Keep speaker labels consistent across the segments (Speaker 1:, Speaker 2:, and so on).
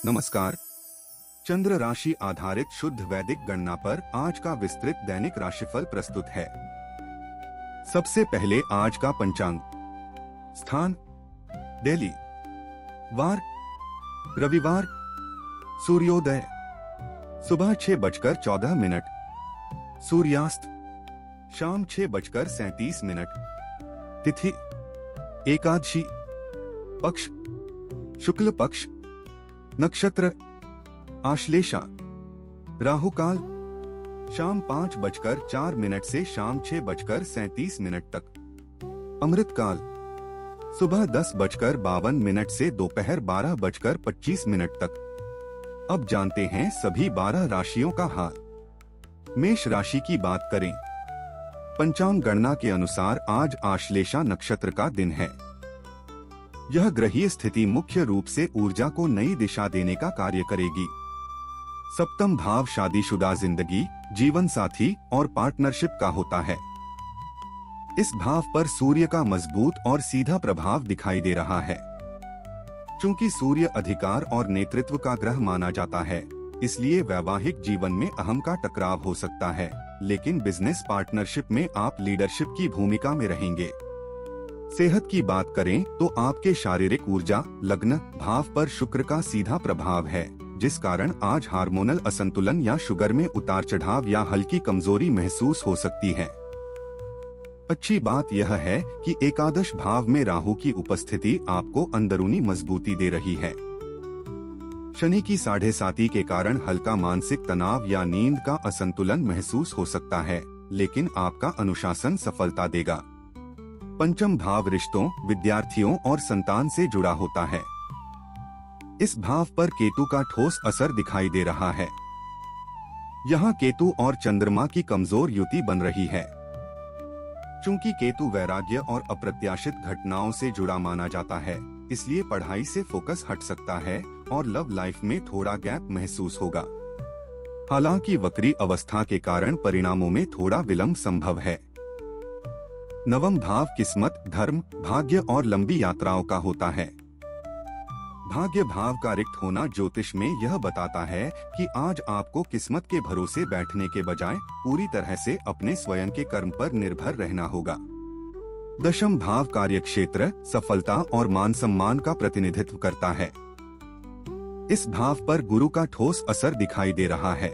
Speaker 1: नमस्कार। चंद्र राशि आधारित शुद्ध वैदिक गणना पर आज का विस्तृत दैनिक राशिफल प्रस्तुत है। सबसे पहले आज का पंचांग। स्थान दिल्ली। वार रविवार। सूर्योदय सुबह 6:14। सूर्यास्त शाम 6:37। तिथि एकादशी। पक्ष शुक्ल पक्ष। नक्षत्र आश्लेषा। राहु काल शाम 5:04 से शाम 6:37 तक। अमृत काल सुबह 10:52 से दोपहर 12:25 तक। अब जानते हैं सभी 12 राशियों का हाल। मेष राशि की बात करें। पंचांग गणना के अनुसार आज आश्लेषा नक्षत्र का दिन है। यह ग्रहीय स्थिति मुख्य रूप से ऊर्जा को नई दिशा देने का कार्य करेगी। सप्तम भाव शादीशुदा जिंदगी, जीवन साथी और पार्टनरशिप का होता है। इस भाव पर सूर्य का मजबूत और सीधा प्रभाव दिखाई दे रहा है। चूंकि सूर्य अधिकार और नेतृत्व का ग्रह माना जाता है, इसलिए वैवाहिक जीवन में अहम का टकराव हो सकता है, लेकिन बिजनेस पार्टनरशिप में आप लीडरशिप की भूमिका में रहेंगे। सेहत की बात करें तो आपके शारीरिक ऊर्जा लग्न भाव पर शुक्र का सीधा प्रभाव है, जिस कारण आज हार्मोनल असंतुलन या शुगर में उतार चढ़ाव या हल्की कमजोरी महसूस हो सकती है। अच्छी बात यह है कि एकादश भाव में राहु की उपस्थिति आपको अंदरूनी मजबूती दे रही है। शनि की 7.5 के कारण हल्का मानसिक तनाव या नींद का असंतुलन महसूस हो सकता है, लेकिन आपका अनुशासन सफलता देगा। पंचम भाव रिश्तों, विद्यार्थियों और संतान से जुड़ा होता है। इस भाव पर केतु का ठोस असर दिखाई दे रहा है। यहाँ केतु और चंद्रमा की कमजोर युति बन रही है। चूंकि केतु वैराग्य और अप्रत्याशित घटनाओं से जुड़ा माना जाता है, इसलिए पढ़ाई से फोकस हट सकता है और लव लाइफ में थोड़ा गैप महसूस होगा। हालांकि वक्री अवस्था के कारण परिणामों में थोड़ा विलंब संभव है। नवम भाव किस्मत, धर्म, भाग्य और लंबी यात्राओं का होता है। भाग्य भाव का रिक्त होना ज्योतिष में यह बताता है कि आज आपको किस्मत के भरोसे बैठने के बजाय पूरी तरह से अपने स्वयं के कर्म पर निर्भर रहना होगा। दशम भाव कार्यक्षेत्र, सफलता और मान सम्मान का प्रतिनिधित्व करता है। इस भाव पर गुरु का ठोस असर दिखाई दे रहा है।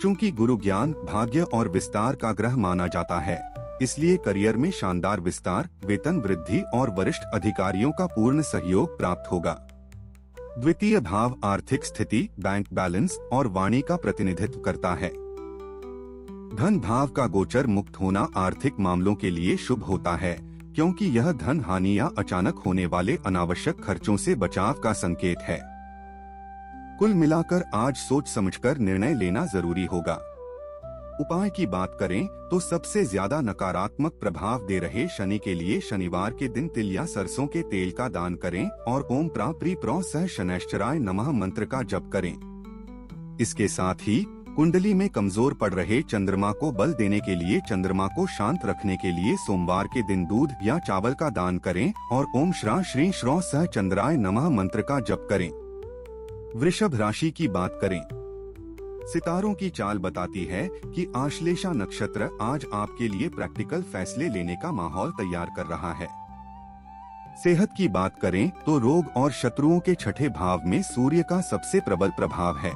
Speaker 1: चूंकि गुरु ज्ञान, भाग्य और विस्तार का ग्रह माना जाता है, इसलिए करियर में शानदार विस्तार, वेतन वृद्धि और वरिष्ठ अधिकारियों का पूर्ण सहयोग प्राप्त होगा। द्वितीय भाव आर्थिक स्थिति, बैंक बैलेंस और वाणी का प्रतिनिधित्व करता है। धन भाव का गोचर मुक्त होना आर्थिक मामलों के लिए शुभ होता है, क्योंकि यह धन हानि या अचानक होने वाले अनावश्यक खर्चों से बचाव का संकेत है। कुल मिलाकर आज सोच समझकर निर्णय लेना जरूरी होगा। उपाय की बात करें तो सबसे ज्यादा नकारात्मक प्रभाव दे रहे शनि के लिए शनिवार के दिन तिल या सरसों के तेल का दान करें और ओम प्राप्री प्रो सह शनैश्चराय नमः मंत्र का जप करें। इसके साथ ही कुंडली में कमजोर पड़ रहे चंद्रमा को बल देने के लिए चंद्रमा को शांत रखने के लिए सोमवार के दिन दूध या चावल का दान करें और ओम श्रा श्री श्रो सह चंद्राय नमः मंत्र का जप करें। वृषभ राशि की बात करें। सितारों की चाल बताती है कि आश्लेषा नक्षत्र आज आपके लिए प्रैक्टिकल फैसले लेने का माहौल तैयार कर रहा है। सेहत की बात करें तो रोग और शत्रुओं के छठे भाव में सूर्य का सबसे प्रबल प्रभाव है।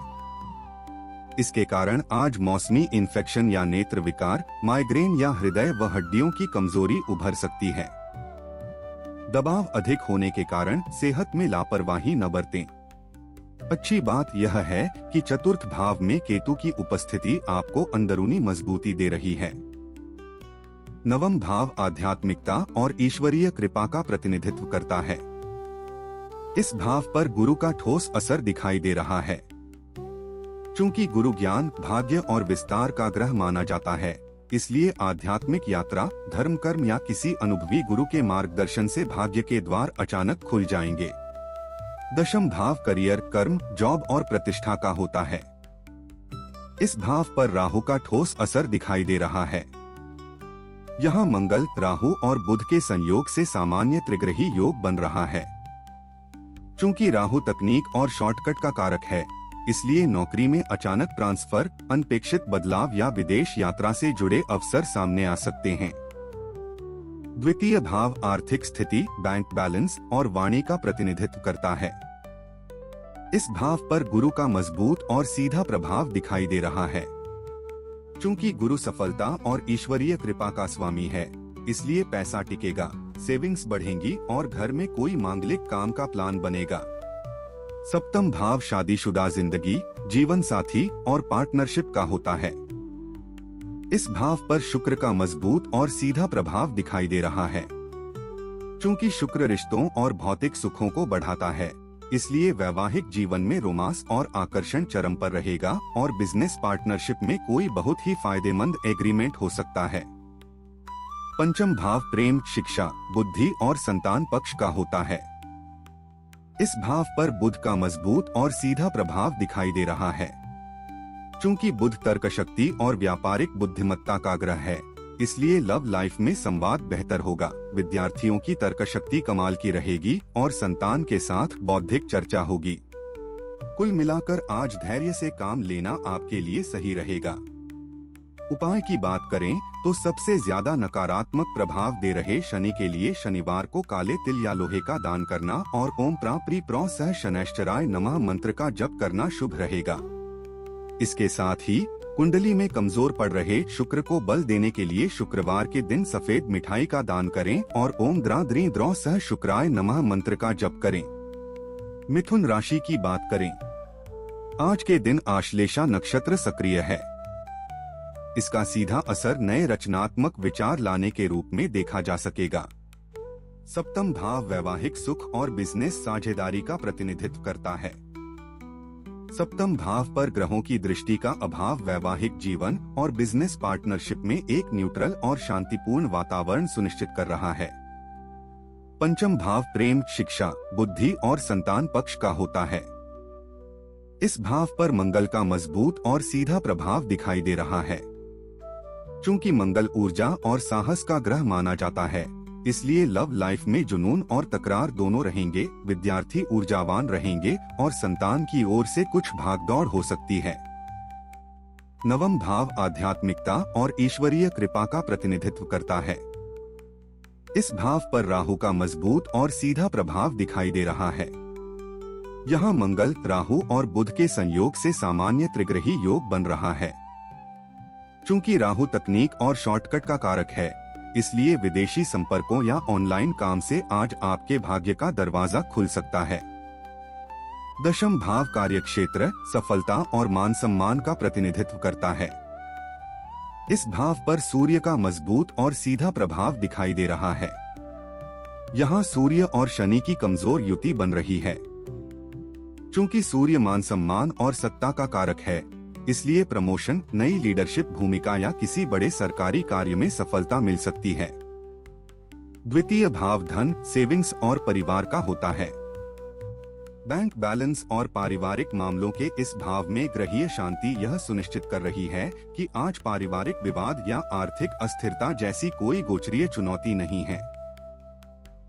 Speaker 1: इसके कारण आज मौसमी इन्फेक्शन या नेत्र विकार, माइग्रेन या हृदय व हड्डियों की कमजोरी उभर सकती है। दबाव अधिक होने के कारण सेहत में लापरवाही न बरतें। अच्छी बात यह है कि चतुर्थ भाव में केतु की उपस्थिति आपको अंदरूनी मजबूती दे रही है। नवम भाव आध्यात्मिकता और ईश्वरीय कृपा का प्रतिनिधित्व करता है। इस भाव पर गुरु का ठोस असर दिखाई दे रहा है। चूंकि गुरु ज्ञान, भाग्य और विस्तार का ग्रह माना जाता है, इसलिए आध्यात्मिक यात्रा, धर्म कर्म या किसी अनुभवी गुरु के मार्गदर्शन से भाग्य के द्वार अचानक खुल जाएंगे। दशम भाव करियर, कर्म, जॉब और प्रतिष्ठा का होता है। इस भाव पर राहु का ठोस असर दिखाई दे रहा है। यहाँ मंगल, राहु और बुध के संयोग से सामान्य त्रिग्रही योग बन रहा है। चूंकि राहु तकनीक और शॉर्टकट का कारक है, इसलिए नौकरी में अचानक ट्रांसफर, अनपेक्षित बदलाव या विदेश यात्रा से जुड़े अवसर सामने आ सकते हैं। द्वितीय भाव आर्थिक स्थिति, बैंक बैलेंस और वाणी का प्रतिनिधित्व करता है। इस भाव पर गुरु का मजबूत और सीधा प्रभाव दिखाई दे रहा है। चूंकि गुरु सफलता और ईश्वरीय कृपा का स्वामी है, इसलिए पैसा टिकेगा, सेविंग्स बढ़ेंगी और घर में कोई मांगलिक काम का प्लान बनेगा। सप्तम भाव शादीशुदा जिंदगी, जीवन साथी और पार्टनरशिप का होता है। इस भाव पर शुक्र का मजबूत और सीधा प्रभाव दिखाई दे रहा है। चूंकि शुक्र रिश्तों और भौतिक सुखों को बढ़ाता है, इसलिए वैवाहिक जीवन में रोमांस और आकर्षण चरम पर रहेगा और बिजनेस पार्टनरशिप में कोई बहुत ही फायदेमंद एग्रीमेंट हो सकता है। पंचम भाव प्रेम, शिक्षा, बुद्धि और संतान पक्ष का होता है। इस भाव पर बुध का मजबूत और सीधा प्रभाव दिखाई दे रहा है। चूंकि बुध तर्क शक्ति और व्यापारिक बुद्धिमत्ता का ग्रह है, इसलिए लव लाइफ में संवाद बेहतर होगा। विद्यार्थियों की तर्क शक्ति कमाल की रहेगी और संतान के साथ बौद्धिक चर्चा होगी। कुल मिलाकर आज धैर्य से काम लेना आपके लिए सही रहेगा। उपाय की बात करें तो सबसे ज्यादा नकारात्मक प्रभाव दे रहे शनि के लिए शनिवार को काले तिल या लोहे का दान करना और ओम प्रा प्री प्रो सह शनैश्चराय नमः मंत्र का जप करना शुभ रहेगा। इसके साथ ही कुंडली में कमजोर पड़ रहे शुक्र को बल देने के लिए शुक्रवार के दिन सफेद मिठाई का दान करें और ओम द्रा द्री द्रौ सह शुक्राय नमः मंत्र का जप करें। मिथुन राशि की बात करें, आज के दिन आश्लेषा नक्षत्र सक्रिय है। इसका सीधा असर नए रचनात्मक विचार लाने के रूप में देखा जा सकेगा। सप्तम भाव वैवाहिक सुख और बिजनेस साझेदारी का प्रतिनिधित्व करता है। सप्तम भाव पर ग्रहों की दृष्टि का अभाव वैवाहिक जीवन और बिजनेस पार्टनरशिप में एक न्यूट्रल और शांतिपूर्ण वातावरण सुनिश्चित कर रहा है। पंचम भाव प्रेम, शिक्षा, बुद्धि और संतान पक्ष का होता है। इस भाव पर मंगल का मजबूत और सीधा प्रभाव दिखाई दे रहा है। चूंकि मंगल ऊर्जा और साहस का ग्रह माना जाता है, इसलिए लव लाइफ में जुनून और तकरार दोनों रहेंगे। विद्यार्थी ऊर्जावान रहेंगे और संतान की ओर से कुछ भागदौड़ हो सकती है। नवम भाव आध्यात्मिकता और ईश्वरीय कृपा का प्रतिनिधित्व करता है। इस भाव पर राहु का मजबूत और सीधा प्रभाव दिखाई दे रहा है। यहाँ मंगल, राहु और बुध के संयोग से सामान्य त्रिग्रही योग बन रहा है। चूंकि राहु तकनीक और शॉर्टकट का कारक है, इसलिए विदेशी संपर्कों या ऑनलाइन काम से आज आपके भाग्य का दरवाजा खुल सकता है। दशम भाव कार्यक्षेत्र, सफलता और मान सम्मान का प्रतिनिधित्व करता है। इस भाव पर सूर्य का मजबूत और सीधा प्रभाव दिखाई दे रहा है। यहाँ सूर्य और शनि की कमजोर युति बन रही है। चूंकि सूर्य मान सम्मान और सत्ता का कारक है, इसलिए प्रमोशन, नई लीडरशिप भूमिका या किसी बड़े सरकारी कार्य में सफलता मिल सकती है। द्वितीय भाव धन, सेविंग्स और परिवार का होता है। बैंक बैलेंस और पारिवारिक मामलों के इस भाव में ग्रहीय शांति यह सुनिश्चित कर रही है कि आज पारिवारिक विवाद या आर्थिक अस्थिरता जैसी कोई गोचरीय चुनौती नहीं है।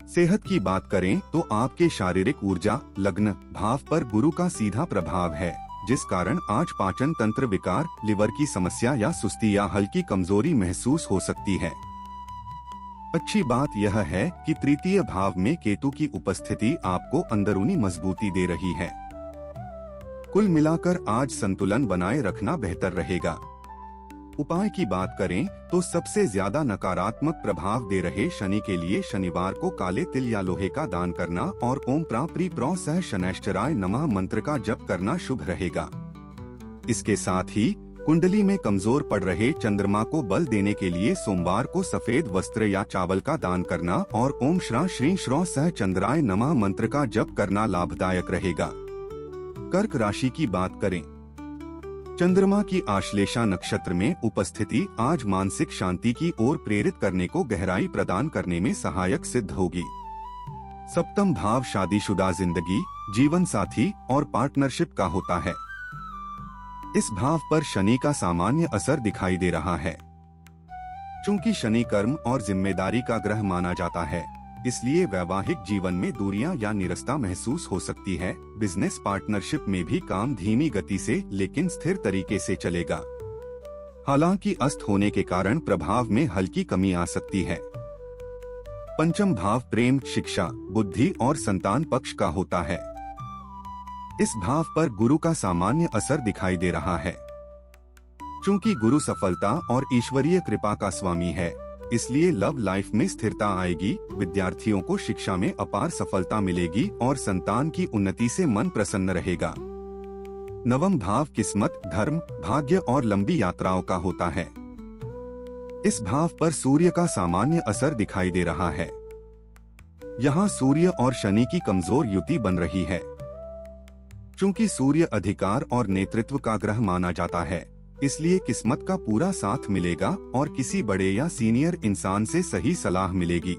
Speaker 1: सेहत की बात करें तो आपके शारीरिक ऊर्जा, लग्न भाव पर गुरु का सीधा प्रभाव है, जिस कारण आज पाचन तंत्र विकार, लिवर की समस्या या सुस्ती या हल्की कमजोरी महसूस हो सकती है। अच्छी बात यह है कि तृतीय भाव में केतु की उपस्थिति आपको अंदरूनी मजबूती दे रही है। कुल मिलाकर आज संतुलन बनाए रखना बेहतर रहेगा। उपाय की बात करें तो सबसे ज्यादा नकारात्मक प्रभाव दे रहे शनि के लिए शनिवार को काले तिल या लोहे का दान करना और ओम प्रा प्री प्रो सह शनैश्चराय नमः मंत्र का जप करना शुभ रहेगा। इसके साथ ही कुंडली में कमजोर पड़ रहे चंद्रमा को बल देने के लिए सोमवार को सफेद वस्त्र या चावल का दान करना और ओम श्रा श्री श्रो सह चंद्राय नमः मंत्र का जप करना लाभदायक रहेगा। कर्क राशि की बात करें, चंद्रमा की आश्लेषा नक्षत्र में उपस्थिति आज मानसिक शांति की ओर प्रेरित करने को गहराई प्रदान करने में सहायक सिद्ध होगी। सप्तम भाव शादीशुदा जिंदगी, जीवन साथी और पार्टनरशिप का होता है। इस भाव पर शनि का सामान्य असर दिखाई दे रहा है। चूंकि शनि कर्म और जिम्मेदारी का ग्रह माना जाता है, इसलिए वैवाहिक जीवन में दूरियां या निरस्ता महसूस हो सकती है। बिजनेस पार्टनरशिप में भी काम धीमी गति से लेकिन स्थिर तरीके से चलेगा। हालांकि अस्त होने के कारण प्रभाव में हल्की कमी आ सकती है। पंचम भाव प्रेम, शिक्षा, बुद्धि और संतान पक्ष का होता है। इस भाव पर गुरु का सामान्य असर दिखाई दे रहा है। चूंकि गुरु सफलता और ईश्वरीय कृपा का स्वामी है, इसलिए लव लाइफ में स्थिरता आएगी। विद्यार्थियों को शिक्षा में अपार सफलता मिलेगी और संतान की उन्नति से मन प्रसन्न रहेगा। नवम भाव किस्मत, धर्म, भाग्य और लंबी यात्राओं का होता है। इस भाव पर सूर्य का सामान्य असर दिखाई दे रहा है। यहाँ सूर्य और शनि की कमजोर युति बन रही है। चूंकि सूर्य अधिकार और नेतृत्व का ग्रह माना जाता है, इसलिए किस्मत का पूरा साथ मिलेगा और किसी बड़े या सीनियर इंसान से सही सलाह मिलेगी।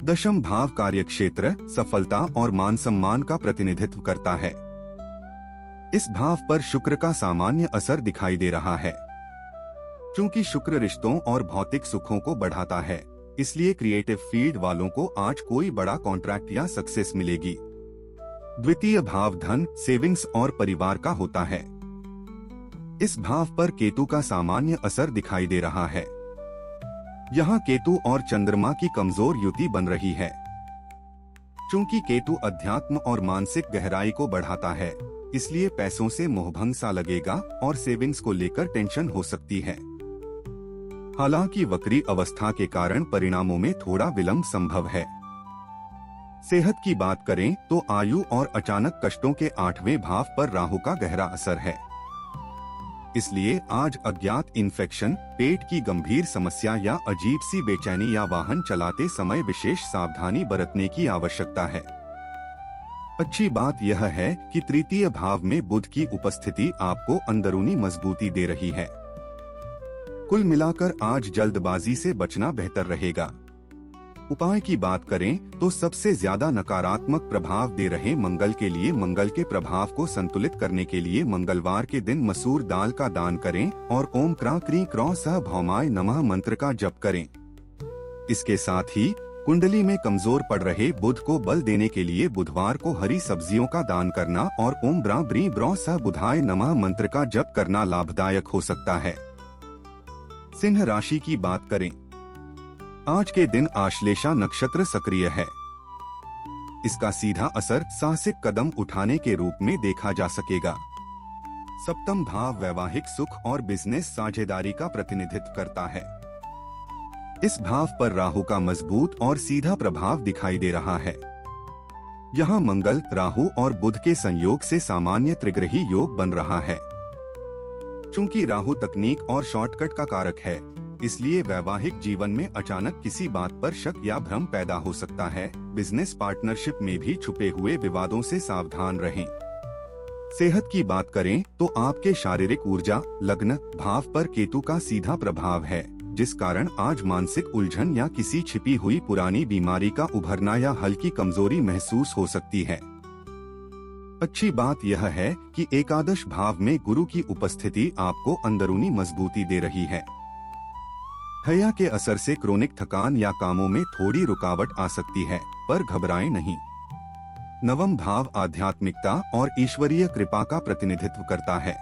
Speaker 1: दशम भाव कार्यक्षेत्र, सफलता और मान सम्मान का प्रतिनिधित्व करता है। इस भाव पर शुक्र का सामान्य असर दिखाई दे रहा है। चूंकि शुक्र रिश्तों और भौतिक सुखों को बढ़ाता है, इसलिए क्रिएटिव फील्ड वालों को आज कोई बड़ा कॉन्ट्रैक्ट या सक्सेस मिलेगी। द्वितीय भाव धन, सेविंग्स और परिवार का होता है। इस भाव पर केतु का सामान्य असर दिखाई दे रहा है। यहाँ केतु और चंद्रमा की कमजोर युति बन रही है। चूंकि केतु अध्यात्म और मानसिक गहराई को बढ़ाता है, इसलिए पैसों से मोहभंग सा लगेगा और सेविंग्स को लेकर टेंशन हो सकती है। हालांकि वक्री अवस्था के कारण परिणामों में थोड़ा विलंब संभव है। सेहत की बात करें तो आयु और अचानक कष्टों के 8वें भाव पर राहु का गहरा असर है। इसलिए आज अज्ञात इन्फेक्शन, पेट की गंभीर समस्या या अजीब सी बेचैनी या वाहन चलाते समय विशेष सावधानी बरतने की आवश्यकता है। अच्छी बात यह है कि तृतीय भाव में बुध की उपस्थिति आपको अंदरूनी मजबूती दे रही है। कुल मिलाकर आज जल्दबाजी से बचना बेहतर रहेगा। उपाय की बात करें तो सबसे ज्यादा नकारात्मक प्रभाव दे रहे मंगल के लिए मंगल के प्रभाव को संतुलित करने के लिए मंगलवार के दिन मसूर दाल का दान करें और ओम क्रा क्री क्रौ सह भौमाय नमः मंत्र का जप करें। इसके साथ ही कुंडली में कमजोर पड़ रहे बुध को बल देने के लिए बुधवार को हरी सब्जियों का दान करना और ओम ब्रा ब्री ब्रौ सह बुधाय नमः मंत्र का जप करना लाभदायक हो सकता है। सिंह राशि की बात करें, आज के दिन आश्लेषा नक्षत्र सक्रिय है। इसका सीधा असर साहसिक कदम उठाने के रूप में देखा जा सकेगा। सप्तम भाव वैवाहिक सुख और बिजनेस साझेदारी का प्रतिनिधित्व करता है। इस भाव पर राहु का मजबूत और सीधा प्रभाव दिखाई दे रहा है। यहाँ मंगल, राहु और बुध के संयोग से सामान्य त्रिग्रही योग बन रहा है। चूंकि राहु तकनीक और शॉर्टकट का कारक है, इसलिए वैवाहिक जीवन में अचानक किसी बात पर शक या भ्रम पैदा हो सकता है। बिजनेस पार्टनरशिप में भी छुपे हुए विवादों से सावधान रहें। सेहत की बात करें तो आपके शारीरिक ऊर्जा, लग्न भाव पर केतु का सीधा प्रभाव है, जिस कारण आज मानसिक उलझन या किसी छिपी हुई पुरानी बीमारी का उभरना या हल्की कमजोरी महसूस हो सकती है। अच्छी बात यह है कि एकादश भाव में गुरु की उपस्थिति आपको अंदरूनी मजबूती दे रही है। हया के असर से क्रोनिक थकान या कामों में थोड़ी रुकावट आ सकती है, पर घबराएं नहीं। नवम भाव आध्यात्मिकता और ईश्वरीय कृपा का प्रतिनिधित्व करता है।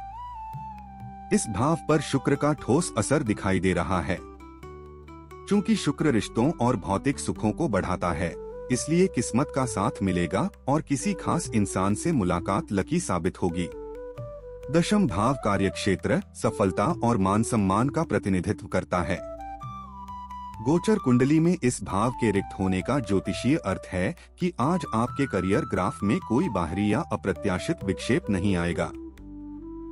Speaker 1: इस भाव पर शुक्र का ठोस असर दिखाई दे रहा है। चूंकि शुक्र रिश्तों और भौतिक सुखों को बढ़ाता है, इसलिए किस्मत का साथ मिलेगा और किसी खास इंसान से मुलाकात लकी साबित होगी। दशम भाव कार्यक्षेत्र, सफलता और मान सम्मान का प्रतिनिधित्व करता है। गोचर कुंडली में इस भाव के रिक्त होने का ज्योतिषीय अर्थ है कि आज आपके करियर ग्राफ में कोई बाहरी या अप्रत्याशित विक्षेप नहीं आएगा।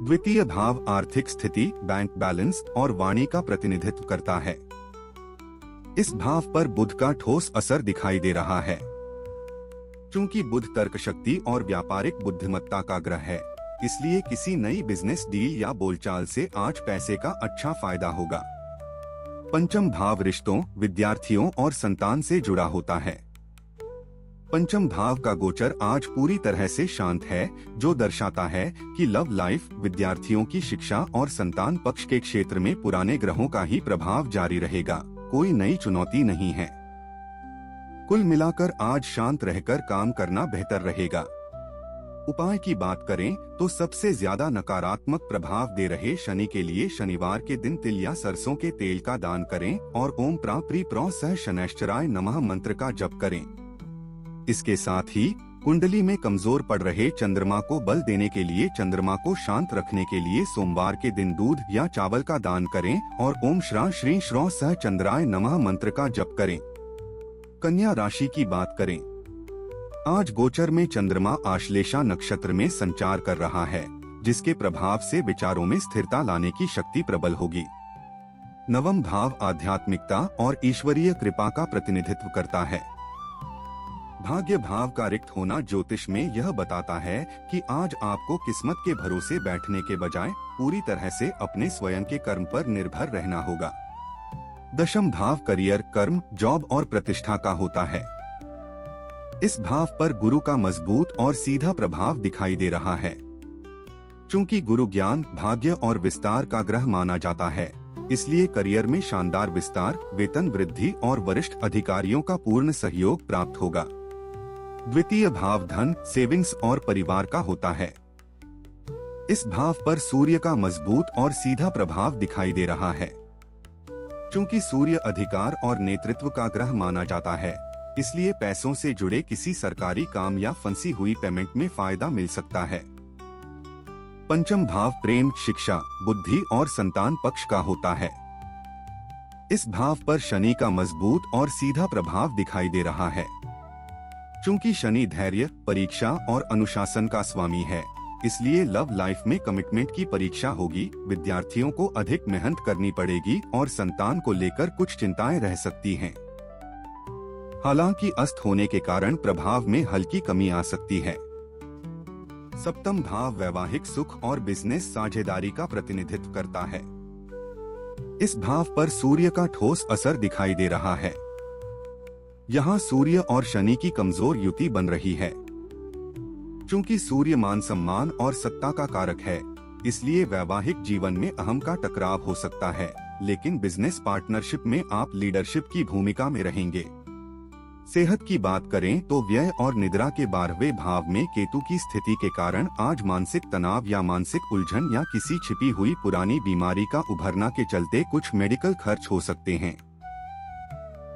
Speaker 1: द्वितीय भाव आर्थिक स्थिति, बैंक बैलेंस और वाणी का प्रतिनिधित्व करता है। इस भाव पर बुध का ठोस असर दिखाई दे रहा है। चूंकि बुध तर्क शक्ति और व्यापारिक बुद्धिमत्ता का ग्रह है, इसलिए किसी नई बिजनेस डील या बोलचाल से आज पैसे का अच्छा फायदा होगा। पंचम भाव रिश्तों, विद्यार्थियों और संतान से जुड़ा होता है। पंचम भाव का गोचर आज पूरी तरह से शांत है, जो दर्शाता है कि लव लाइफ, विद्यार्थियों की शिक्षा और संतान पक्ष के क्षेत्र में पुराने ग्रहों का ही प्रभाव जारी रहेगा। कोई नई चुनौती नहीं है। कुल मिलाकर आज शांत रहकर काम करना बेहतर रहेगा। उपाय की बात करें तो सबसे ज्यादा नकारात्मक प्रभाव दे रहे शनि के लिए शनिवार के दिन तिल या सरसों के तेल का दान करें और ओम प्राप्री प्रो सह शनैश्चराय नमः मंत्र का जप करें। इसके साथ ही कुंडली में कमजोर पड़ रहे चंद्रमा को बल देने के लिए चंद्रमा को शांत रखने के लिए सोमवार के दिन दूध या चावल का दान करें और ओम श्रा श्री श्रो सह चंद्राय नमः मंत्र का जप करें। कन्या राशि की बात करें, आज गोचर में चंद्रमा आश्लेषा नक्षत्र में संचार कर रहा है, जिसके प्रभाव से विचारों में स्थिरता लाने की शक्ति प्रबल होगी। नवम भाव आध्यात्मिकता और ईश्वरीय कृपा का प्रतिनिधित्व करता है। भाग्य भाव का रिक्त होना ज्योतिष में यह बताता है कि आज आपको किस्मत के भरोसे बैठने के बजाय पूरी तरह से अपने स्वयं के कर्म पर निर्भर रहना होगा। दशम भाव करियर, कर्म, जॉब और प्रतिष्ठा का होता है। इस भाव पर गुरु का मजबूत और सीधा प्रभाव दिखाई दे रहा है। चूंकि गुरु ज्ञान, भाग्य और विस्तार का ग्रह माना जाता है, इसलिए करियर में शानदार विस्तार, वेतन वृद्धि और वरिष्ठ अधिकारियों का पूर्ण सहयोग प्राप्त होगा। द्वितीय भाव धन, सेविंग्स और परिवार का होता है। इस भाव पर सूर्य का मजबूत और सीधा प्रभाव दिखाई दे रहा है। चूंकि सूर्य अधिकार और नेतृत्व का ग्रह माना जाता है, इसलिए पैसों से जुड़े किसी सरकारी काम या फंसी हुई पेमेंट में फायदा मिल सकता है। पंचम भाव प्रेम, शिक्षा, बुद्धि और संतान पक्ष का होता है। इस भाव पर शनि का मजबूत और सीधा प्रभाव दिखाई दे रहा है। चूंकि शनि धैर्य, परीक्षा और अनुशासन का स्वामी है, इसलिए लव लाइफ में कमिटमेंट की परीक्षा होगी। विद्यार्थियों को अधिक मेहनत करनी पड़ेगी और संतान को लेकर कुछ चिंताएं रह सकती हैं। हालांकि अस्त होने के कारण प्रभाव में हल्की कमी आ सकती है। सप्तम भाव वैवाहिक सुख और बिजनेस साझेदारी का प्रतिनिधित्व करता है। इस भाव पर सूर्य का ठोस असर दिखाई दे रहा है। यहाँ सूर्य और शनि की कमजोर युति बन रही है। चूंकि सूर्य मान सम्मान और सत्ता का कारक है, इसलिए वैवाहिक जीवन में अहम का टकराव हो सकता है, लेकिन बिजनेस पार्टनरशिप में आप लीडरशिप की भूमिका में रहेंगे। सेहत की बात करें तो व्यय और निद्रा के 12वें भाव में केतु की स्थिति के कारण आज मानसिक तनाव या मानसिक उलझन या किसी छिपी हुई पुरानी बीमारी का उभरना के चलते कुछ मेडिकल खर्च हो सकते हैं।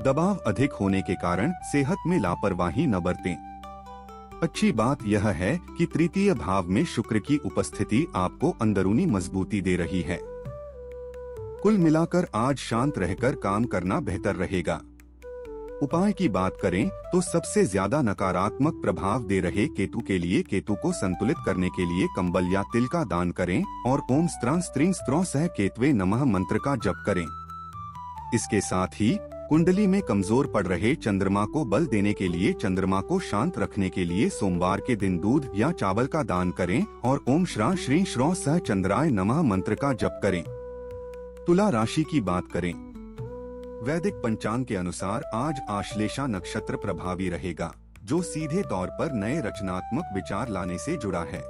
Speaker 1: दबाव अधिक होने के कारण सेहत में लापरवाही न बरतें। अच्छी बात यह है कि तृतीय भाव में शुक्र की उपस्थिति आपको अंदरूनी मजबूती दे रही है। कुल मिलाकर आज शांत रहकर काम करना बेहतर रहेगा। उपाय की बात करें तो सबसे ज्यादा नकारात्मक प्रभाव दे रहे केतु के लिए केतु को संतुलित करने के लिए कंबल या तिल का दान करें और ओम स्त्रां स्त्रीं स्त्रों सह केतवे नमः मंत्र का जप करें। इसके साथ ही कुंडली में कमजोर पड़ रहे चंद्रमा को बल देने के लिए चंद्रमा को शांत रखने के लिए सोमवार के दिन दूध या चावल का दान करें और ओम श्रा श्री श्रो सह चंद्राय नमः मंत्र का जप करें। तुला राशि की बात करें, वैदिक पंचांग के अनुसार आज आश्लेषा नक्षत्र प्रभावी रहेगा, जो सीधे तौर पर नए रचनात्मक विचार लाने से जुड़ा है।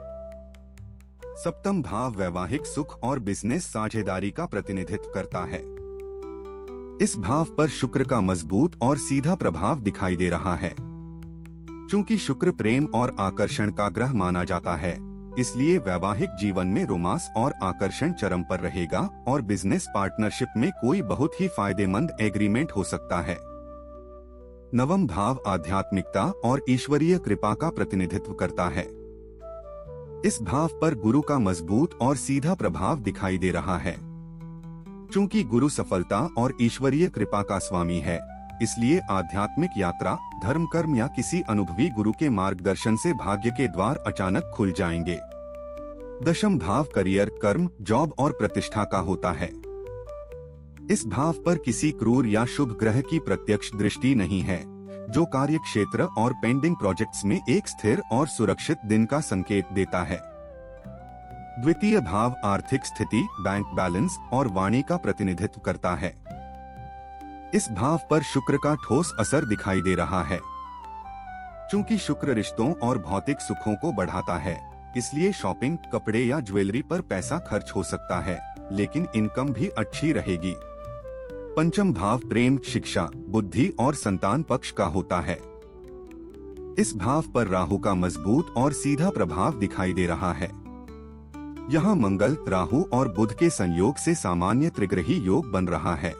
Speaker 1: सप्तम भाव वैवाहिक सुख और बिजनेस साझेदारी का प्रतिनिधित्व करता है। इस भाव पर शुक्र का मजबूत और सीधा प्रभाव दिखाई दे रहा है। चूंकि शुक्र प्रेम और आकर्षण का ग्रह माना जाता है, इसलिए वैवाहिक जीवन में रोमांस और आकर्षण चरम पर रहेगा और बिजनेस पार्टनरशिप में कोई बहुत ही फायदेमंद एग्रीमेंट हो सकता है। नवम भाव आध्यात्मिकता और ईश्वरीय कृपा का प्रतिनिधित्व करता है। इस भाव पर गुरु का मजबूत और सीधा प्रभाव दिखाई दे रहा है। चूंकि गुरु सफलता और ईश्वरीय कृपा का स्वामी है, इसलिए आध्यात्मिक यात्रा, धर्म कर्म या किसी अनुभवी गुरु के मार्गदर्शन से भाग्य के द्वार अचानक खुल जाएंगे। दशम भाव करियर, कर्म, जॉब और प्रतिष्ठा का होता है। इस भाव पर किसी क्रूर या शुभ ग्रह की प्रत्यक्ष दृष्टि नहीं है, जो कार्य क्षेत्र और पेंडिंग प्रोजेक्ट्स में एक स्थिर और सुरक्षित दिन का संकेत देता है। द्वितीय भाव आर्थिक स्थिति, बैंक बैलेंस और वाणी का प्रतिनिधित्व करता है। इस भाव पर शुक्र का ठोस असर दिखाई दे रहा है। चूंकि शुक्र रिश्तों और भौतिक सुखों को बढ़ाता है, इसलिए शॉपिंग, कपड़े या ज्वेलरी पर पैसा खर्च हो सकता है, लेकिन इनकम भी अच्छी रहेगी। पंचम भाव प्रेम, शिक्षा, बुद्धि और संतान पक्ष का होता है। इस भाव पर राहु का मजबूत और सीधा प्रभाव दिखाई दे रहा है। यहाँ मंगल, राहु और बुध के संयोग से सामान्य त्रिग्रही योग बन रहा है।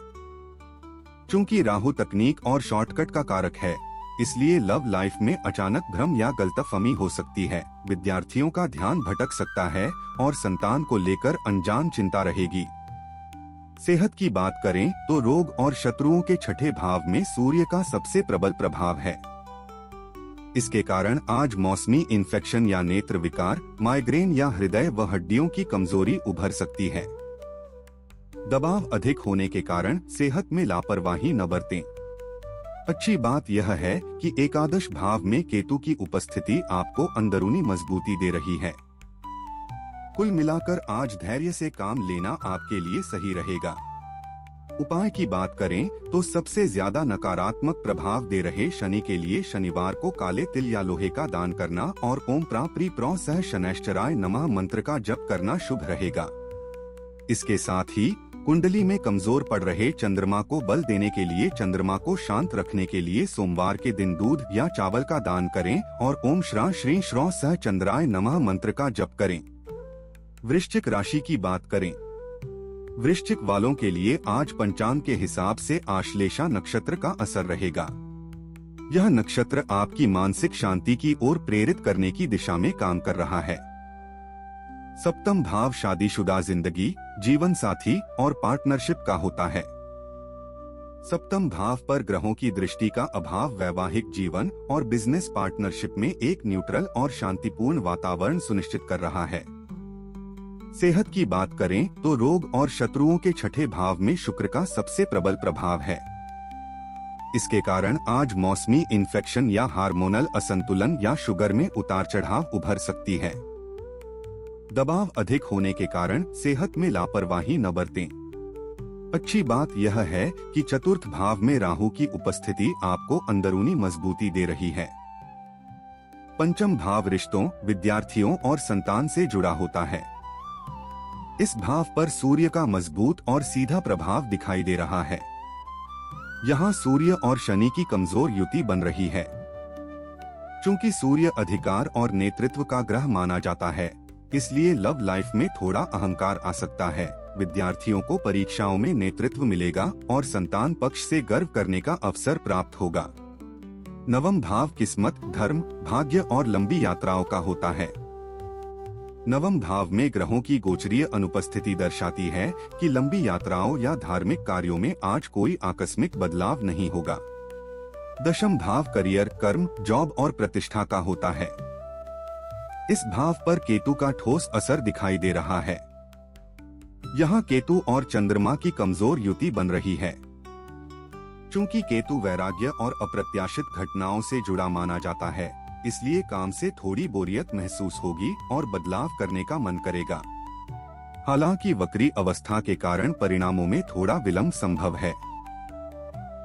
Speaker 1: चूंकि राहु तकनीक और शॉर्टकट का कारक है, इसलिए लव लाइफ में अचानक भ्रम या गलतफहमी हो सकती है। विद्यार्थियों का ध्यान भटक सकता है और संतान को लेकर अनजान चिंता रहेगी। सेहत की बात करें तो रोग और शत्रुओं के छठे भाव में सूर्य का सबसे प्रबल प्रभाव है। इसके कारण आज मौसमी इन्फेक्शन या नेत्र विकार, माइग्रेन या हृदय व हड्डियों की कमजोरी उभर सकती है। दबाव अधिक होने के कारण सेहत में लापरवाही न बरतें। अच्छी बात यह है कि एकादश भाव में केतु की उपस्थिति आपको अंदरूनी मजबूती दे रही है। कुल मिलाकर आज धैर्य से काम लेना आपके लिए सही रहेगा। उपाय की बात करें तो सबसे ज्यादा नकारात्मक प्रभाव दे रहे शनि के लिए शनिवार को काले तिल या लोहे का दान करना और ओम प्राप्री प्रो सह शनैश्चराय नमः मंत्र का जप करना शुभ रहेगा। इसके साथ ही कुंडली में कमजोर पड़ रहे चंद्रमा को बल देने के लिए चंद्रमा को शांत रखने के लिए सोमवार के दिन दूध या चावल का दान करें और ओम श्रा श्री श्रौ सह चंद्राय नमः मंत्र का जप करें। वृश्चिक राशि की बात करें। वृश्चिक वालों के लिए आज पंचांग के हिसाब से आश्लेषा नक्षत्र का असर रहेगा। यह नक्षत्र आपकी मानसिक शांति की ओर प्रेरित करने की दिशा में काम कर रहा है। सप्तम भाव शादीशुदा जिंदगी, जीवन साथी और पार्टनरशिप का होता है। सप्तम भाव पर ग्रहों की दृष्टि का अभाव वैवाहिक जीवन और बिजनेस पार्टनरशिप में एक न्यूट्रल और शांतिपूर्ण वातावरण सुनिश्चित कर रहा है। सेहत की बात करें तो रोग और शत्रुओं के छठे भाव में शुक्र का सबसे प्रबल प्रभाव है। इसके कारण आज मौसमी इन्फेक्शन या हार्मोनल असंतुलन या शुगर में उतार चढ़ाव उभर सकती है। दबाव अधिक होने के कारण सेहत में लापरवाही न बरतें। अच्छी बात यह है कि चतुर्थ भाव में राहु की उपस्थिति आपको अंदरूनी मजबूती दे रही है। पंचम भाव रिश्तों, विद्यार्थियों और संतान से जुड़ा होता है। इस भाव पर सूर्य का मजबूत और सीधा प्रभाव दिखाई दे रहा है। यहाँ सूर्य और शनि की कमजोर युति बन रही है। चूंकि सूर्य अधिकार और नेतृत्व का ग्रह माना जाता है, इसलिए लव लाइफ में थोड़ा अहंकार आ सकता है। विद्यार्थियों को परीक्षाओं में नेतृत्व मिलेगा और संतान पक्ष से गर्व करने का अवसर प्राप्त होगा। नवम भाव किस्मत, धर्म, भाग्य और लंबी यात्राओं का होता है। नवम भाव में ग्रहों की गोचरीय अनुपस्थिति दर्शाती है कि लंबी यात्राओं या धार्मिक कार्यों में आज कोई आकस्मिक बदलाव नहीं होगा। दशम भाव करियर, कर्म, जॉब और प्रतिष्ठा का होता है। इस भाव पर केतु का ठोस असर दिखाई दे रहा है। यहाँ केतु और चंद्रमा की कमजोर युति बन रही है। चूंकि केतु वैराग्य और अप्रत्याशित घटनाओं से जुड़ा माना जाता है, इसलिए काम से थोड़ी बोरियत महसूस होगी और बदलाव करने का मन करेगा। हालांकि वक्री अवस्था के कारण परिणामों में थोड़ा विलंब संभव है।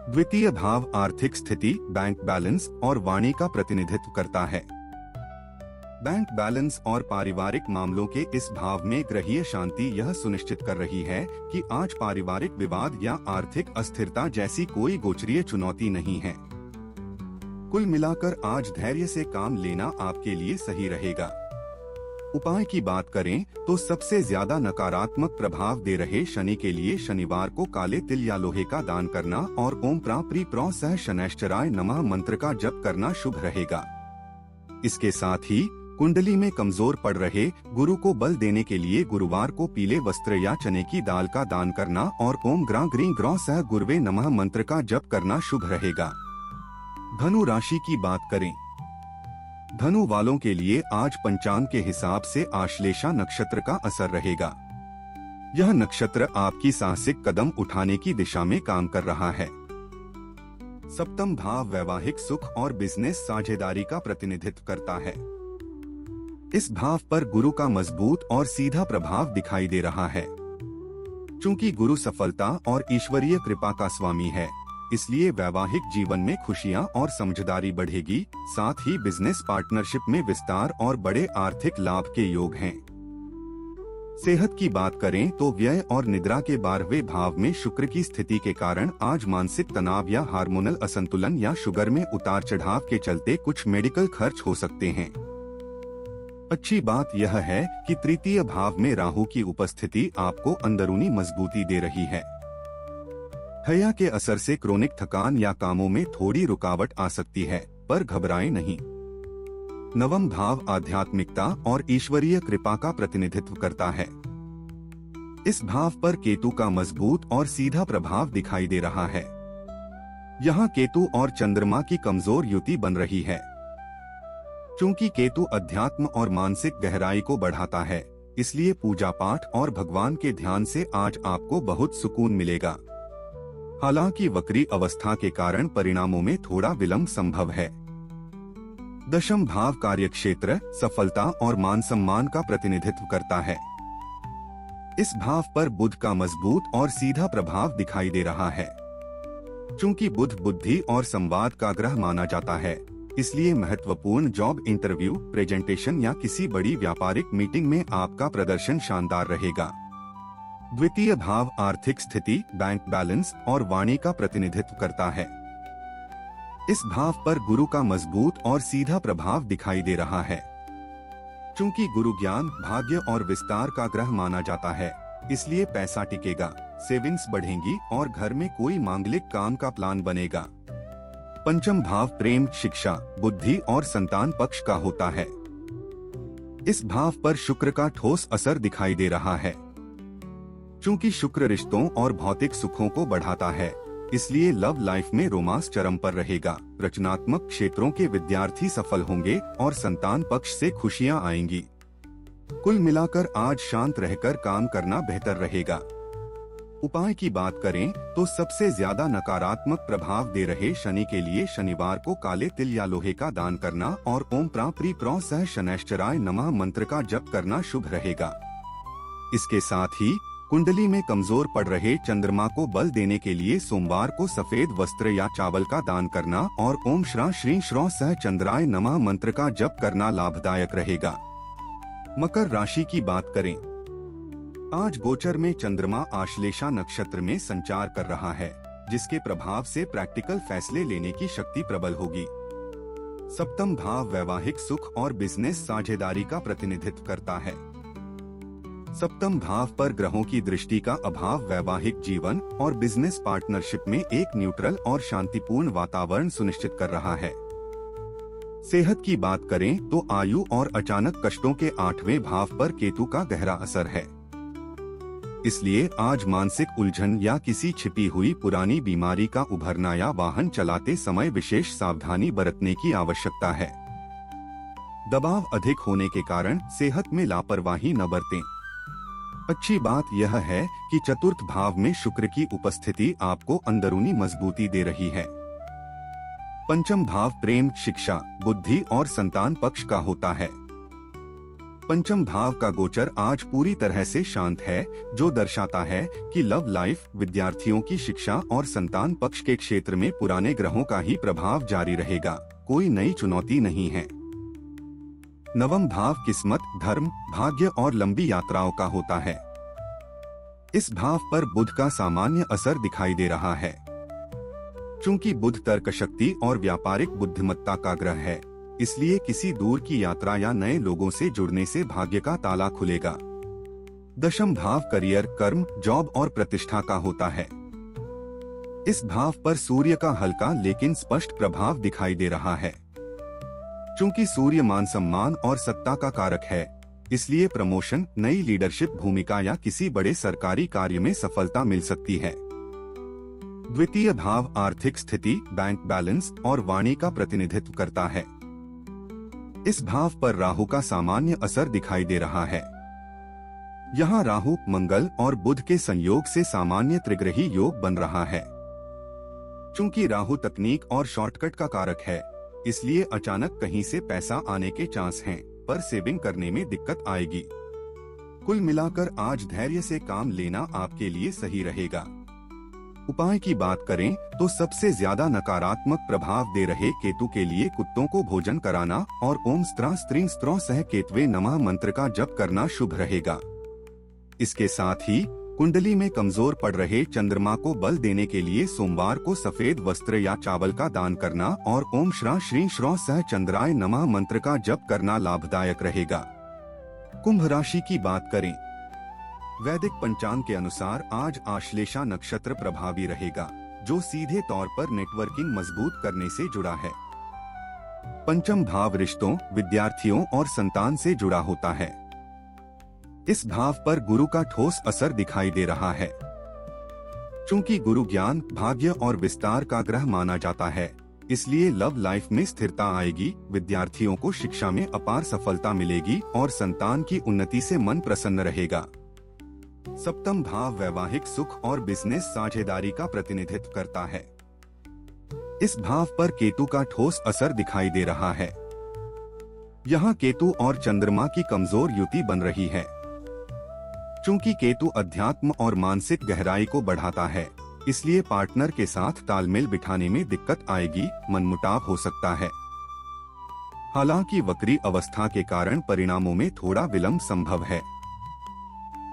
Speaker 1: द्वितीय भाव आर्थिक स्थिति, बैंक बैलेंस और वाणी का प्रतिनिधित्व करता है। बैंक बैलेंस और पारिवारिक मामलों के इस भाव में ग्रहीय शांति यह सुनिश्चित कर रही है कि आज पारिवारिक विवाद या आर्थिक अस्थिरता जैसी कोई गोचरीय चुनौती नहीं है। कुल मिलाकर आज धैर्य से काम लेना आपके लिए सही रहेगा। उपाय की बात करें तो सबसे ज्यादा नकारात्मक प्रभाव दे रहे शनि के लिए शनिवार को काले तिल या लोहे का दान करना और ओम प्राप्री प्रो सह शनैश्चराय नमः मंत्र का जप करना शुभ रहेगा। इसके साथ ही कुंडली में कमजोर पड़ रहे गुरु को बल देने के लिए गुरुवार को पीले वस्त्र या चने की दाल का दान करना और ओम ग्रां ग्रीं ग्रौ सह गुरवे नमः मंत्र का जप करना शुभ रहेगा। धनु राशि की बात करें। धनु वालों के लिए आज पंचांग के हिसाब से आश्लेषा नक्षत्र का असर रहेगा। यह नक्षत्र आपकी साहसिक कदम उठाने की दिशा में काम कर रहा है। सप्तम भाव वैवाहिक सुख और बिजनेस साझेदारी का प्रतिनिधित्व करता है। इस भाव पर गुरु का मजबूत और सीधा प्रभाव दिखाई दे रहा है। चूंकि गुरु सफलता और ईश्वरीय कृपा का स्वामी है, इसलिए वैवाहिक जीवन में खुशियां और समझदारी बढ़ेगी। साथ ही बिजनेस पार्टनरशिप में विस्तार और बड़े आर्थिक लाभ के योग हैं। सेहत की बात करें तो व्यय और निद्रा के 12वें भाव में शुक्र की स्थिति के कारण आज मानसिक तनाव या हार्मोनल असंतुलन या शुगर में उतार चढ़ाव के चलते कुछ मेडिकल खर्च हो सकते हैं। अच्छी बात यह है कि तृतीय भाव में राहु की उपस्थिति आपको अंदरूनी मजबूती दे रही है। हया के असर से क्रोनिक थकान या कामों में थोड़ी रुकावट आ सकती है, पर घबराएं नहीं। नवम भाव आध्यात्मिकता और ईश्वरीय कृपा का प्रतिनिधित्व करता है। इस भाव पर केतु का मजबूत और सीधा प्रभाव दिखाई दे रहा है। यहाँ केतु और चंद्रमा की कमजोर युति बन रही है। चूंकि केतु अध्यात्म और मानसिक गहराई को बढ़ाता है, इसलिए पूजा पाठ और भगवान के ध्यान से आज आपको बहुत सुकून मिलेगा। हालांकि वक्री अवस्था के कारण परिणामों में थोड़ा विलंब संभव है। दशम भाव कार्यक्षेत्र, सफलता और मान सम्मान का प्रतिनिधित्व करता है। इस भाव पर बुध का मजबूत और सीधा प्रभाव दिखाई दे रहा है। चूंकि बुध बुद्धि और संवाद का ग्रह माना जाता है, इसलिए महत्वपूर्ण जॉब इंटरव्यू, प्रेजेंटेशन या किसी बड़ी व्यापारिक मीटिंग में आपका प्रदर्शन शानदार रहेगा। द्वितीय भाव आर्थिक स्थिति, बैंक बैलेंस और वाणी का प्रतिनिधित्व करता है। इस भाव पर गुरु का मजबूत और सीधा प्रभाव दिखाई दे रहा है। चूंकि गुरु ज्ञान, भाग्य और विस्तार का ग्रह माना जाता है, इसलिए पैसा टिकेगा, सेविंग्स बढ़ेंगी और घर में कोई मांगलिक काम का प्लान बनेगा। पंचम भाव प्रेम, शिक्षा, बुद्धि और संतान पक्ष का होता है। इस भाव पर शुक्र का ठोस असर दिखाई दे रहा है। चूंकि शुक्र रिश्तों और भौतिक सुखों को बढ़ाता है, इसलिए लव लाइफ में रोमांस चरम पर रहेगा। रचनात्मक क्षेत्रों के विद्यार्थी सफल होंगे और संतान पक्ष से खुशियां आएंगी। कुल मिलाकर आज शांत रहकर काम करना बेहतर रहेगा। उपाय की बात करें तो सबसे ज्यादा नकारात्मक प्रभाव दे रहे शनि के लिए शनिवार को काले तिल या लोहे का दान करना और ओम प्राप्री प्रो सह शनैश्चराय नमः मंत्र का जप करना शुभ रहेगा। इसके साथ ही कुंडली में कमजोर पड़ रहे चंद्रमा को बल देने के लिए सोमवार को सफेद वस्त्र या चावल का दान करना और ओम श्रा श्री श्रौ सह चंद्राय नमः मंत्र का जप करना लाभदायक रहेगा। मकर राशि की बात करें, आज गोचर में चंद्रमा आश्लेषा नक्षत्र में संचार कर रहा है, जिसके प्रभाव से प्रैक्टिकल फैसले लेने की शक्ति प्रबल होगी। सप्तम भाव वैवाहिक सुख और बिजनेस साझेदारी का प्रतिनिधित्व करता है। सप्तम भाव पर ग्रहों की दृष्टि का अभाव वैवाहिक जीवन और बिजनेस पार्टनरशिप में एक न्यूट्रल और शांतिपूर्ण वातावरण सुनिश्चित कर रहा है। सेहत की बात करें तो आयु और अचानक कष्टों के 8वें भाव पर केतु का गहरा असर है। इसलिए आज मानसिक उलझन या किसी छिपी हुई पुरानी बीमारी का उभरना या वाहन चलाते समय विशेष सावधानी बरतने की आवश्यकता है। दबाव अधिक होने के कारण सेहत में लापरवाही न बरतें। अच्छी बात यह है कि चतुर्थ भाव में शुक्र की उपस्थिति आपको अंदरूनी मजबूती दे रही है। पंचम भाव प्रेम, शिक्षा, बुद्धि और संतान पक्ष का होता है। पंचम भाव का गोचर आज पूरी तरह से शांत है, जो दर्शाता है कि लव लाइफ, विद्यार्थियों की शिक्षा और संतान पक्ष के क्षेत्र में पुराने ग्रहों का ही प्रभाव जारी रहेगा। कोई नई चुनौती नहीं है। नवम भाव किस्मत, धर्म, भाग्य और लंबी यात्राओं का होता है। इस भाव पर बुध का सामान्य असर दिखाई दे रहा है। चूंकि बुध तर्क शक्ति और व्यापारिक बुद्धिमत्ता का ग्रह है, इसलिए किसी दूर की यात्रा या नए लोगों से जुड़ने से भाग्य का ताला खुलेगा। दशम भाव करियर, कर्म, जॉब और प्रतिष्ठा का होता है। इस भाव पर सूर्य का हल्का लेकिन स्पष्ट प्रभाव दिखाई दे रहा है। चूंकि सूर्य मान सम्मान और सत्ता का कारक है, इसलिए प्रमोशन, नई लीडरशिप भूमिका या किसी बड़े सरकारी कार्य में सफलता मिल सकती है। द्वितीय भाव आर्थिक स्थिति, बैंक बैलेंस और वाणी का प्रतिनिधित्व करता है। इस भाव पर राहु का सामान्य असर दिखाई दे रहा है। यहाँ राहु, मंगल और बुध के संयोग से सामान्य त्रिग्रही योग बन रहा है। चूंकि राहु तकनीक और शॉर्टकट का कारक है, इसलिए अचानक कहीं से पैसा आने के चांस हैं, पर सेविंग करने में दिक्कत आएगी। कुल मिलाकर आज धैर्य से काम लेना आपके लिए सही रहेगा। उपाय की बात करें तो सबसे ज्यादा नकारात्मक प्रभाव दे रहे केतु के लिए कुत्तों को भोजन कराना और ओम स्त्रा स्त्रीं स्त्रों सह केतवे नमः मंत्र का जप करना शुभ रहेगा। इसके साथ ही कुंडली में कमजोर पड़ रहे चंद्रमा को बल देने के लिए सोमवार को सफेद वस्त्र या चावल का दान करना और ओम श्रा श्री श्रौ सह चंद्राय नमः मंत्र का जप करना लाभदायक रहेगा। कुंभ राशि की बात करें, वैदिक पंचांग के अनुसार आज आश्लेषा नक्षत्र प्रभावी रहेगा, जो सीधे तौर पर नेटवर्किंग मजबूत करने से जुड़ा है। पंचम भाव रिश्तों, विद्यार्थियों और संतान से जुड़ा होता है। इस भाव पर गुरु का ठोस असर दिखाई दे रहा है। चूंकि गुरु ज्ञान, भाग्य और विस्तार का ग्रह माना जाता है, इसलिए लव लाइफ में स्थिरता आएगी, विद्यार्थियों को शिक्षा में अपार सफलता मिलेगी और संतान की उन्नति से मन प्रसन्न रहेगा। सप्तम भाव वैवाहिक सुख और बिजनेस साझेदारी का प्रतिनिधित्व करता है। इस भाव पर केतु का ठोस असर दिखाई दे रहा है। यहाँ केतु और चंद्रमा की कमजोर युति बन रही है। चूंकि केतु अध्यात्म और मानसिक गहराई को बढ़ाता है, इसलिए पार्टनर के साथ तालमेल बिठाने में दिक्कत आएगी, मनमुटाव हो सकता है। हालांकि वक्री अवस्था के कारण परिणामों में थोड़ा विलंब संभव है।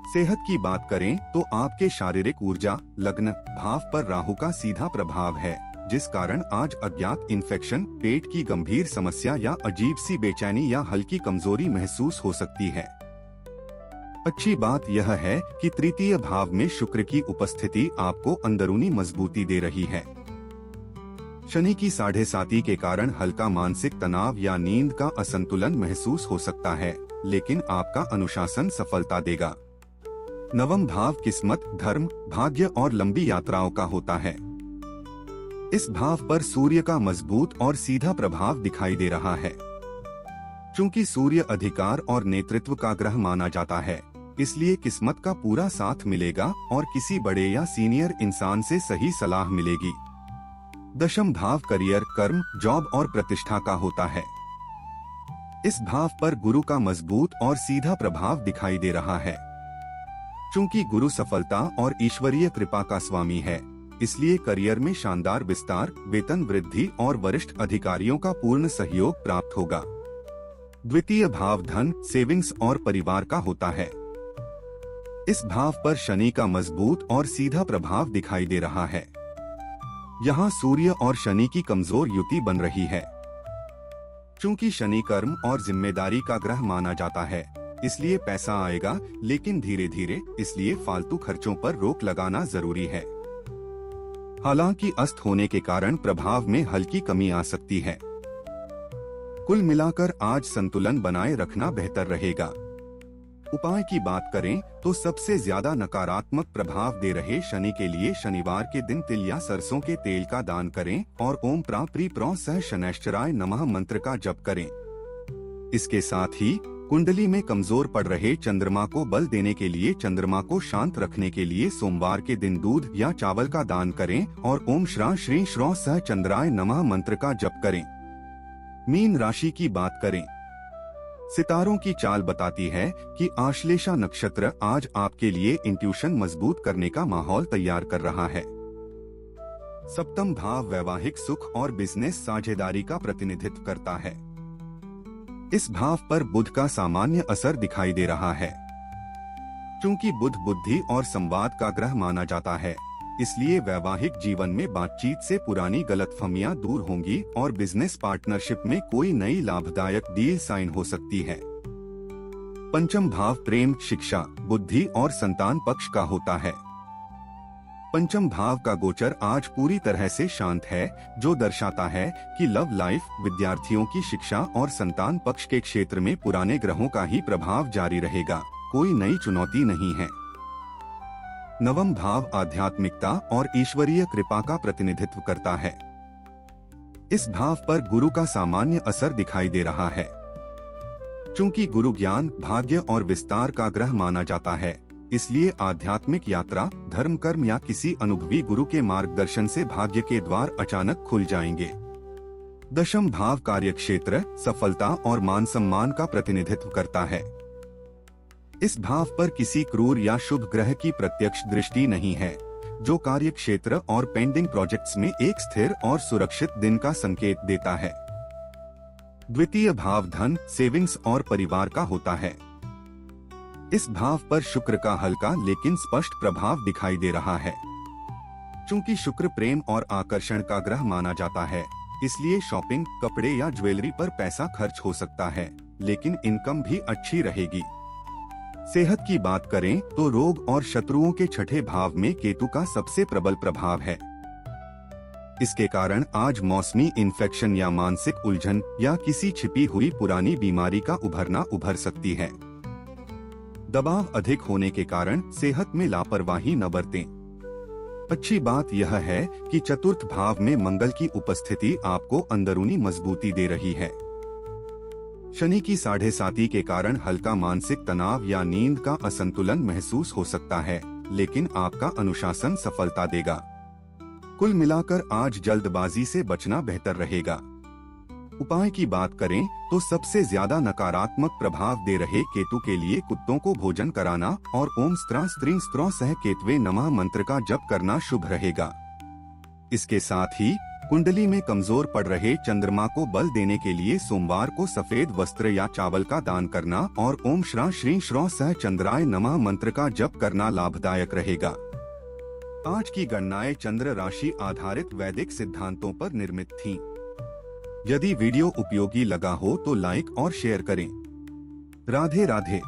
Speaker 1: सेहत की बात करें तो आपके शारीरिक ऊर्जा, लग्न भाव पर राहु का सीधा प्रभाव है, जिस कारण आज अज्ञात इन्फेक्शन, पेट की गंभीर समस्या या अजीब सी बेचैनी या हल्की कमजोरी महसूस हो सकती है। अच्छी बात यह है कि तृतीय भाव में शुक्र की उपस्थिति आपको अंदरूनी मजबूती दे रही है। शनि की 7.5 के कारण हल्का मानसिक तनाव या नींद का असंतुलन महसूस हो सकता है, लेकिन आपका अनुशासन सफलता देगा। नवम भाव किस्मत, धर्म, भाग्य और लंबी यात्राओं का होता है। इस भाव पर सूर्य का मजबूत और सीधा प्रभाव दिखाई दे रहा है। चूंकि सूर्य अधिकार और नेतृत्व का ग्रह माना जाता है, इसलिए किस्मत का पूरा साथ मिलेगा और किसी बड़े या सीनियर इंसान से सही सलाह मिलेगी। दशम भाव करियर, कर्म, जॉब और प्रतिष्ठा का होता है। इस भाव पर गुरु का मजबूत और सीधा प्रभाव दिखाई दे रहा है। चूंकि गुरु सफलता और ईश्वरीय कृपा का स्वामी है, इसलिए करियर में शानदार विस्तार, वेतन वृद्धि और वरिष्ठ अधिकारियों का पूर्ण सहयोग प्राप्त होगा। द्वितीय भाव धन, सेविंग्स और परिवार का होता है। इस भाव पर शनि का मजबूत और सीधा प्रभाव दिखाई दे रहा है। यहाँ सूर्य और शनि की कमजोर युति बन रही है। चूंकि शनि कर्म और जिम्मेदारी का ग्रह माना जाता है, इसलिए पैसा आएगा, लेकिन धीरे धीरे, इसलिए फालतू खर्चों पर रोक लगाना जरूरी है। हालांकि अस्त होने के कारण प्रभाव में हल्की कमी आ सकती है। कुल मिलाकर आज संतुलन बनाए रखना बेहतर रहेगा। उपाय की बात करें तो सबसे ज्यादा नकारात्मक प्रभाव दे रहे शनि के लिए शनिवार के दिन तिल या सरसों के तेल का दान करें और ओम प्रा प्री प्रौ सह शनैश्चराय नमः मंत्र का जप करें। इसके साथ ही कुंडली में कमजोर पड़ रहे चंद्रमा को बल देने के लिए चंद्रमा को शांत रखने के लिए सोमवार के दिन दूध या चावल का दान करें और ओम श्रा श्री श्रौ सह चंद्राय नमः मंत्र का जप करें। मीन राशि की बात करें, सितारों की चाल बताती है कि आश्लेषा नक्षत्र आज आपके लिए इंट्यूशन मजबूत करने का माहौल तैयार कर रहा है। सप्तम भाव वैवाहिक सुख और बिजनेस साझेदारी का प्रतिनिधित्व करता है। इस भाव पर बुध का सामान्य असर दिखाई दे रहा है। चूंकि बुध बुद्धि और संवाद का ग्रह माना जाता है, इसलिए वैवाहिक जीवन में बातचीत से पुरानी गलतफहमियां दूर होंगी और बिजनेस पार्टनरशिप में कोई नई लाभदायक डील साइन हो सकती है। पंचम भाव प्रेम, शिक्षा, बुद्धि और संतान पक्ष का होता है। पंचम भाव का गोचर आज पूरी तरह से शांत है, जो दर्शाता है कि लव लाइफ, विद्यार्थियों की शिक्षा और संतान पक्ष के क्षेत्र में पुराने ग्रहों का ही प्रभाव जारी रहेगा, कोई नई चुनौती नहीं है। नवम भाव आध्यात्मिकता और ईश्वरीय कृपा का प्रतिनिधित्व करता है। इस भाव पर गुरु का सामान्य असर दिखाई दे रहा है। चूंकि गुरु ज्ञान, भाग्य और विस्तार का ग्रह माना जाता है, इसलिए आध्यात्मिक यात्रा, धर्म कर्म या किसी अनुभवी गुरु के मार्गदर्शन से भाग्य के द्वार अचानक खुल जाएंगे। दशम भाव कार्यक्षेत्र, सफलता और मान सम्मान का प्रतिनिधित्व करता है। इस भाव पर किसी क्रूर या शुभ ग्रह की प्रत्यक्ष दृष्टि नहीं है, जो कार्य क्षेत्र और पेंडिंग प्रोजेक्ट्स में एक स्थिर और सुरक्षित दिन का संकेत देता है। द्वितीय भाव धन, सेविंग्स और परिवार का होता है। इस भाव पर शुक्र का हल्का लेकिन स्पष्ट प्रभाव दिखाई दे रहा है। चूंकि शुक्र प्रेम और आकर्षण का ग्रह माना जाता है, इसलिए शॉपिंग, कपड़े या ज्वेलरी पर पैसा खर्च हो सकता है, लेकिन इनकम भी अच्छी रहेगी। सेहत की बात करें तो रोग और शत्रुओं के छठे भाव में केतु का सबसे प्रबल प्रभाव है। इसके कारण आज मौसमी इन्फेक्शन या मानसिक उलझन या किसी छिपी हुई पुरानी बीमारी का उभरना उभर सकती है। दबाव अधिक होने के कारण सेहत में लापरवाही न बरतें। अच्छी बात यह है कि चतुर्थ भाव में मंगल की उपस्थिति आपको अंदरूनी मजबूती दे रही है। शनि की 7.5 के कारण हल्का मानसिक तनाव या नींद का असंतुलन महसूस हो सकता है, लेकिन आपका अनुशासन सफलता देगा। कुल मिलाकर आज जल्दबाजी से बचना बेहतर रहेगा। उपाय की बात करें तो सबसे ज्यादा नकारात्मक प्रभाव दे रहे केतु के लिए कुत्तों को भोजन कराना और ओम स्त्रा स्त्रीं स्त्रो सह केतवे नमः मंत्र का जप करना शुभ रहेगा। इसके साथ ही कुंडली में कमजोर पड़ रहे चंद्रमा को बल देने के लिए सोमवार को सफेद वस्त्र या चावल का दान करना और ओम श्रा श्री श्रो सह चंद्राय नमः मंत्र का जप करना लाभदायक रहेगा। आज की गणनाएं चंद्र राशि आधारित वैदिक सिद्धांतों पर निर्मित थीं। यदि वीडियो उपयोगी लगा हो तो लाइक और शेयर करें। राधे राधे।